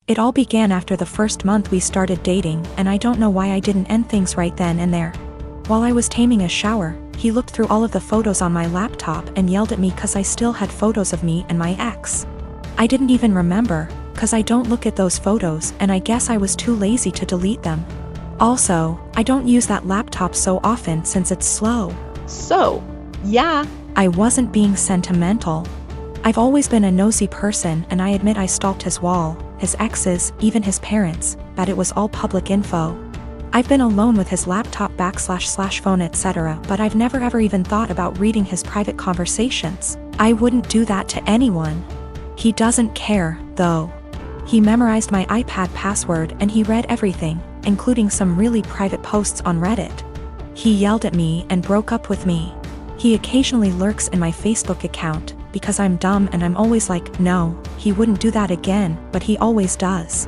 It all began after the first month we started dating, and I don't know why I didn't end things right then and there. While I was taming a shower, he looked through all of the photos on my laptop and yelled at me cause I still had photos of me and my ex. I didn't even remember, cause I don't look at those photos and I guess I was too lazy to delete them. Also, I don't use that laptop so often since it's slow. So, yeah. I wasn't being sentimental. I've always been a nosy person and I admit I stalked his wall, his exes, even his parents, but it was all public info. I've been alone with his laptop / phone etc. but I've never ever even thought about reading his private conversations. I wouldn't do that to anyone. He doesn't care, though. He memorized my iPad password and he read everything, including some really private posts on Reddit. He yelled at me and broke up with me. He occasionally lurks in my Facebook account, because I'm dumb and I'm always like, no, he wouldn't do that again, but he always does.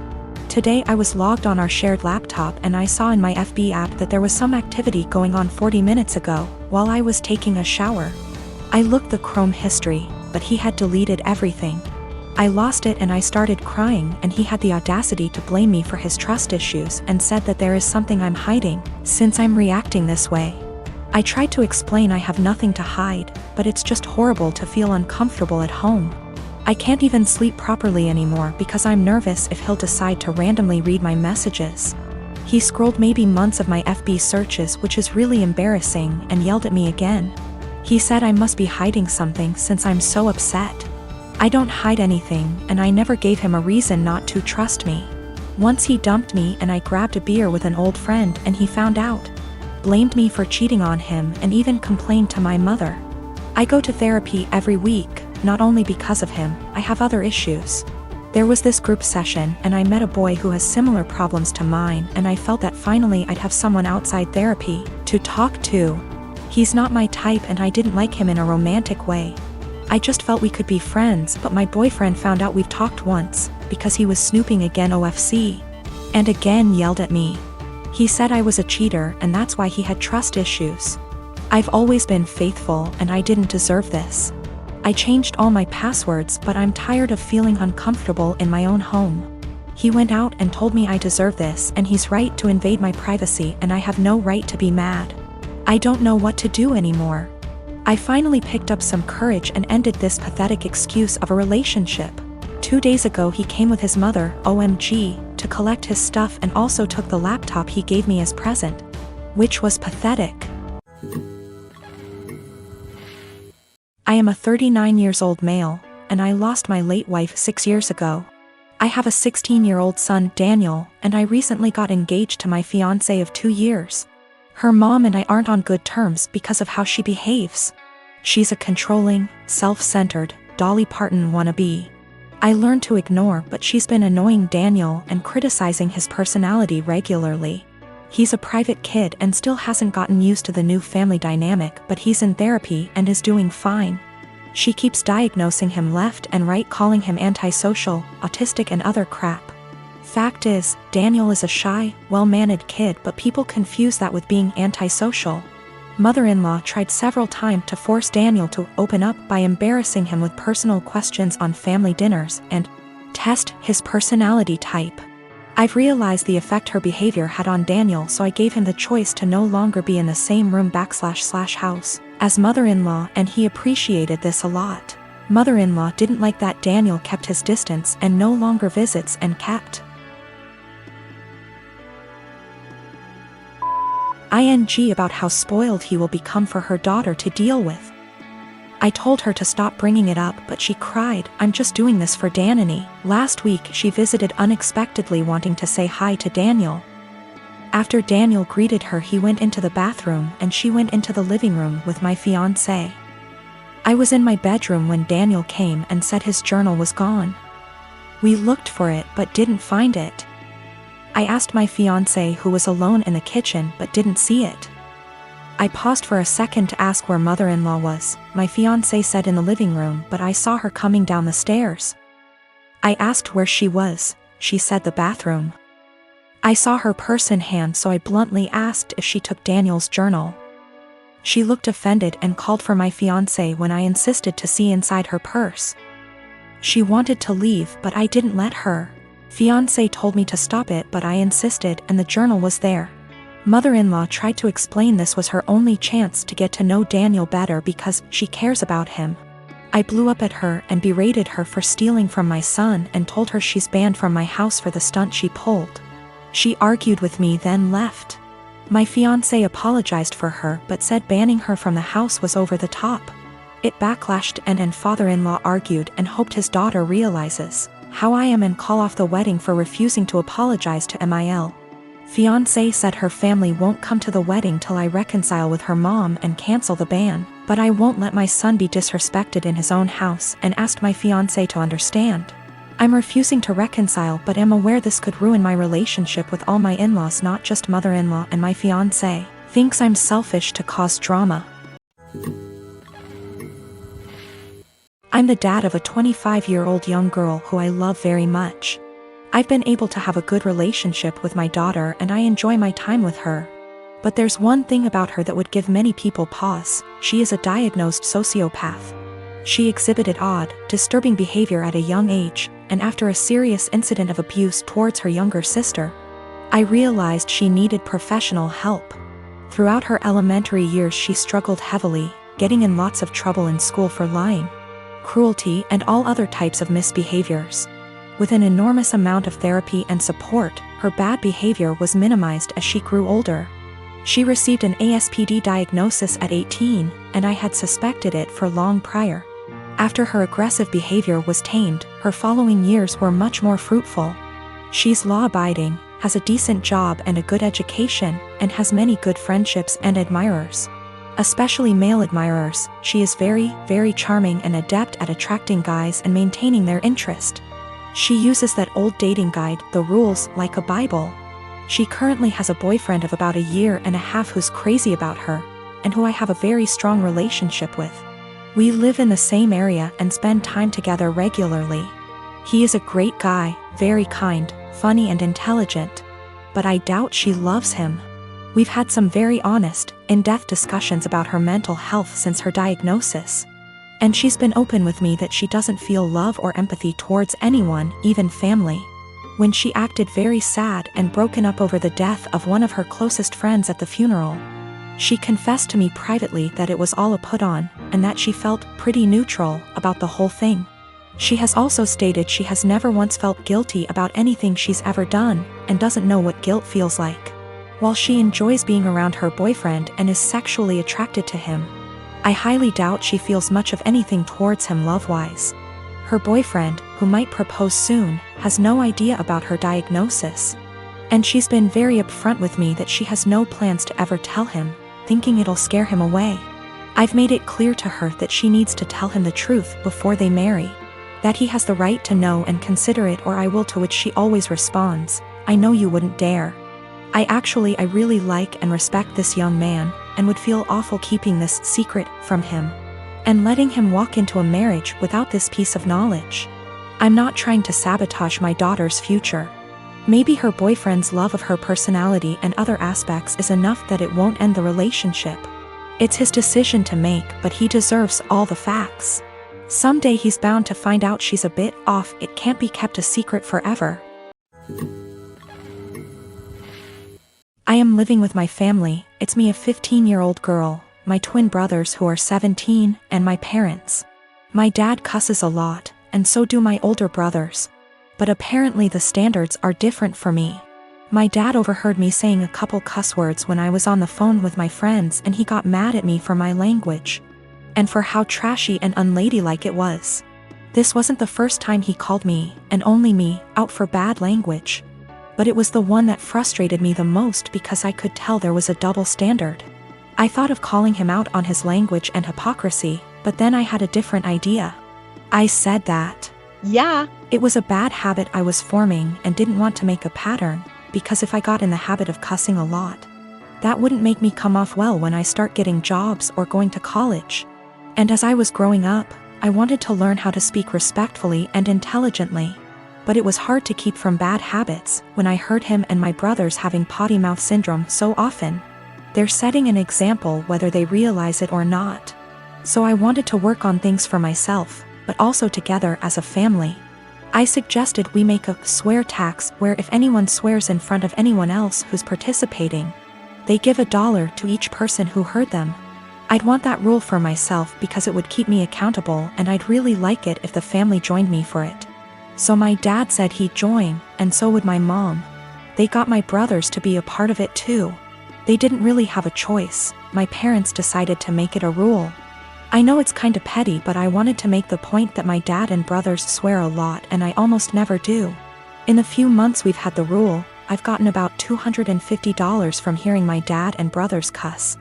Today I was logged on our shared laptop and I saw in my FB app that there was some activity going on 40 minutes ago, while I was taking a shower. I looked the Chrome history, but he had deleted everything. I lost it and I started crying and he had the audacity to blame me for his trust issues and said that there is something I'm hiding, since I'm reacting this way. I tried to explain I have nothing to hide, but it's just horrible to feel uncomfortable at home. I can't even sleep properly anymore because I'm nervous if he'll decide to randomly read my messages. He scrolled maybe months of my FB searches, which is really embarrassing, and yelled at me again. He said I must be hiding something since I'm so upset. I don't hide anything, and I never gave him a reason not to trust me. Once he dumped me and I grabbed a beer with an old friend and he found out. Blamed me for cheating on him and even complained to my mother. I go to therapy every week, not only because of him, I have other issues. There was this group session and I met a boy who has similar problems to mine and I felt that finally I'd have someone outside therapy to talk to. He's not my type and I didn't like him in a romantic way. I just felt we could be friends, but my boyfriend found out we've talked once, because he was snooping again OFC. And again yelled at me. He said I was a cheater and that's why he had trust issues. I've always been faithful and I didn't deserve this. I changed all my passwords, but I'm tired of feeling uncomfortable in my own home. He went out and told me I deserve this and he's right to invade my privacy and I have no right to be mad. I don't know what to do anymore. I finally picked up some courage and ended this pathetic excuse of a relationship. 2 days ago he came with his mother, OMG, to collect his stuff and also took the laptop he gave me as present. Which was pathetic. I am a 39 years old male, and I lost my late wife 6 years ago. I have a 16-year-old son, Daniel, and I recently got engaged to my fiancé of 2 years. Her mom and I aren't on good terms because of how she behaves. She's a controlling, self-centered, Dolly Parton wannabe. I learned to ignore, but she's been annoying Daniel and criticizing his personality regularly. He's a private kid and still hasn't gotten used to the new family dynamic, but he's in therapy and is doing fine. She keeps diagnosing him left and right, calling him antisocial, autistic and other crap. Fact is, Daniel is a shy, well-mannered kid, but people confuse that with being antisocial. Mother-in-law tried several times to force Daniel to open up by embarrassing him with personal questions on family dinners and test his personality type. I've realized the effect her behavior had on Daniel, so I gave him the choice to no longer be in the same room / house as mother-in-law, and he appreciated this a lot. Mother-in-law didn't like that Daniel kept his distance and no longer visits and kept ing about how spoiled he will become for her daughter to deal with. I told her to stop bringing it up, but she cried, I'm just doing this for Danny. Last week she visited unexpectedly, wanting to say hi to Daniel. After Daniel greeted her, he went into the bathroom and she went into the living room with my fiancé. I was in my bedroom when Daniel came and said his journal was gone. We looked for it but didn't find it. I asked my fiancé, who was alone in the kitchen, but didn't see it. I paused for a second to ask where mother-in-law was. My fiancé said in the living room, but I saw her coming down the stairs. I asked where she was. She said the bathroom. I saw her purse in hand, so I bluntly asked if she took Daniel's journal. She looked offended and called for my fiancé when I insisted to see inside her purse. She wanted to leave, but I didn't let her. Fiancé told me to stop it, but I insisted, and the journal was there. Mother-in-law tried to explain this was her only chance to get to know Daniel better because she cares about him. I blew up at her and berated her for stealing from my son and told her she's banned from my house for the stunt she pulled. She argued with me, then left. My fiancé apologized for her but said banning her from the house was over the top. It backlashed and father-in-law argued and hoped his daughter realizes how I am and call off the wedding for refusing to apologize to Mil. Fiancé said her family won't come to the wedding till I reconcile with her mom and cancel the ban, but I won't let my son be disrespected in his own house and asked my fiancé to understand. I'm refusing to reconcile but am aware this could ruin my relationship with all my in-laws, not just mother-in-law, and my fiancé thinks I'm selfish to cause drama. I'm the dad of a 25-year-old young girl who I love very much. I've been able to have a good relationship with my daughter and I enjoy my time with her. But there's one thing about her that would give many people pause: she is a diagnosed sociopath. She exhibited odd, disturbing behavior at a young age, and after a serious incident of abuse towards her younger sister, I realized she needed professional help. Throughout her elementary years she struggled heavily, getting in lots of trouble in school for lying, cruelty, and all other types of misbehaviors. With an enormous amount of therapy and support, her bad behavior was minimized as she grew older. She received an ASPD diagnosis at 18, and I had suspected it for long prior. After her aggressive behavior was tamed, her following years were much more fruitful. She's law-abiding, has a decent job and a good education, and has many good friendships and admirers. Especially male admirers. She is very, very charming and adept at attracting guys and maintaining their interest. She uses that old dating guide, The Rules, like a Bible. She currently has a boyfriend of about a year and a half who's crazy about her, and who I have a very strong relationship with. We live in the same area and spend time together regularly. He is a great guy, very kind, funny and intelligent. But I doubt she loves him. We've had some very honest, in-depth discussions about her mental health since her diagnosis. And she's been open with me that she doesn't feel love or empathy towards anyone, even family. When she acted very sad and broken up over the death of one of her closest friends at the funeral, she confessed to me privately that it was all a put-on, and that she felt pretty neutral about the whole thing. She has also stated she has never once felt guilty about anything she's ever done, and doesn't know what guilt feels like. While she enjoys being around her boyfriend and is sexually attracted to him, I highly doubt she feels much of anything towards him love-wise. Her boyfriend, who might propose soon, has no idea about her diagnosis. And she's been very upfront with me that she has no plans to ever tell him, thinking it'll scare him away. I've made it clear to her that she needs to tell him the truth before they marry, that he has the right to know and consider it, or I will, to which she always responds, "I know you wouldn't dare." I really like and respect this young man, and would feel awful keeping this secret from him, and letting him walk into a marriage without this piece of knowledge. I'm not trying to sabotage my daughter's future. Maybe her boyfriend's love of her personality and other aspects is enough that it won't end the relationship. It's his decision to make, but he deserves all the facts. Someday he's bound to find out she's a bit off. It can't be kept a secret forever. I am living with my family. It's me, a 15-year-old girl, my twin brothers who are 17, and my parents. My dad cusses a lot, and so do my older brothers. But apparently the standards are different for me. My dad overheard me saying a couple cuss words when I was on the phone with my friends, and he got mad at me for my language, and for how trashy and unladylike it was. This wasn't the first time he called me, and only me, out for bad language. But it was the one that frustrated me the most because I could tell there was a double standard. I thought of calling him out on his language and hypocrisy, but then I had a different idea. I said that, Yeah, it was a bad habit I was forming and didn't want to make a pattern, because if I got in the habit of cussing a lot, that wouldn't make me come off well when I start getting jobs or going to college. And as I was growing up, I wanted to learn how to speak respectfully and intelligently. But it was hard to keep from bad habits when I heard him and my brothers having potty mouth syndrome so often. They're setting an example whether they realize it or not. So I wanted to work on things for myself, but also together as a family. I suggested we make a swear tax where if anyone swears in front of anyone else who's participating, they give $1 to each person who heard them. I'd want that rule for myself because it would keep me accountable, and I'd really like it if the family joined me for it. So my dad said he'd join, and so would my mom. They got my brothers to be a part of it too. They didn't really have a choice. My parents decided to make it a rule. I know it's kinda petty, but I wanted to make the point that my dad and brothers swear a lot and I almost never do. In the few months we've had the rule, I've gotten about $250 from hearing my dad and brothers cuss.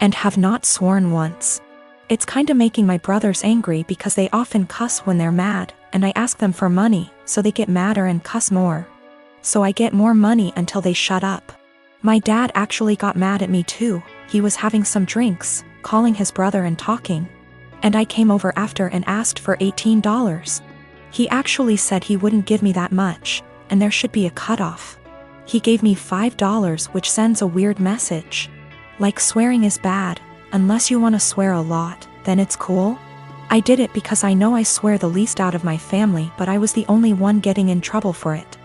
And have not sworn once. It's kinda making my brothers angry because they often cuss when they're mad, and I ask them for money, so they get madder and cuss more. So I get more money until they shut up. My dad actually got mad at me too. He was having some drinks, calling his brother and talking. And I came over after and asked for $18. He actually said he wouldn't give me that much, and there should be a cutoff. He gave me $5, which sends a weird message. Like swearing is bad, unless you want to swear a lot, then it's cool. I did it because I know I swear the least out of my family, but I was the only one getting in trouble for it.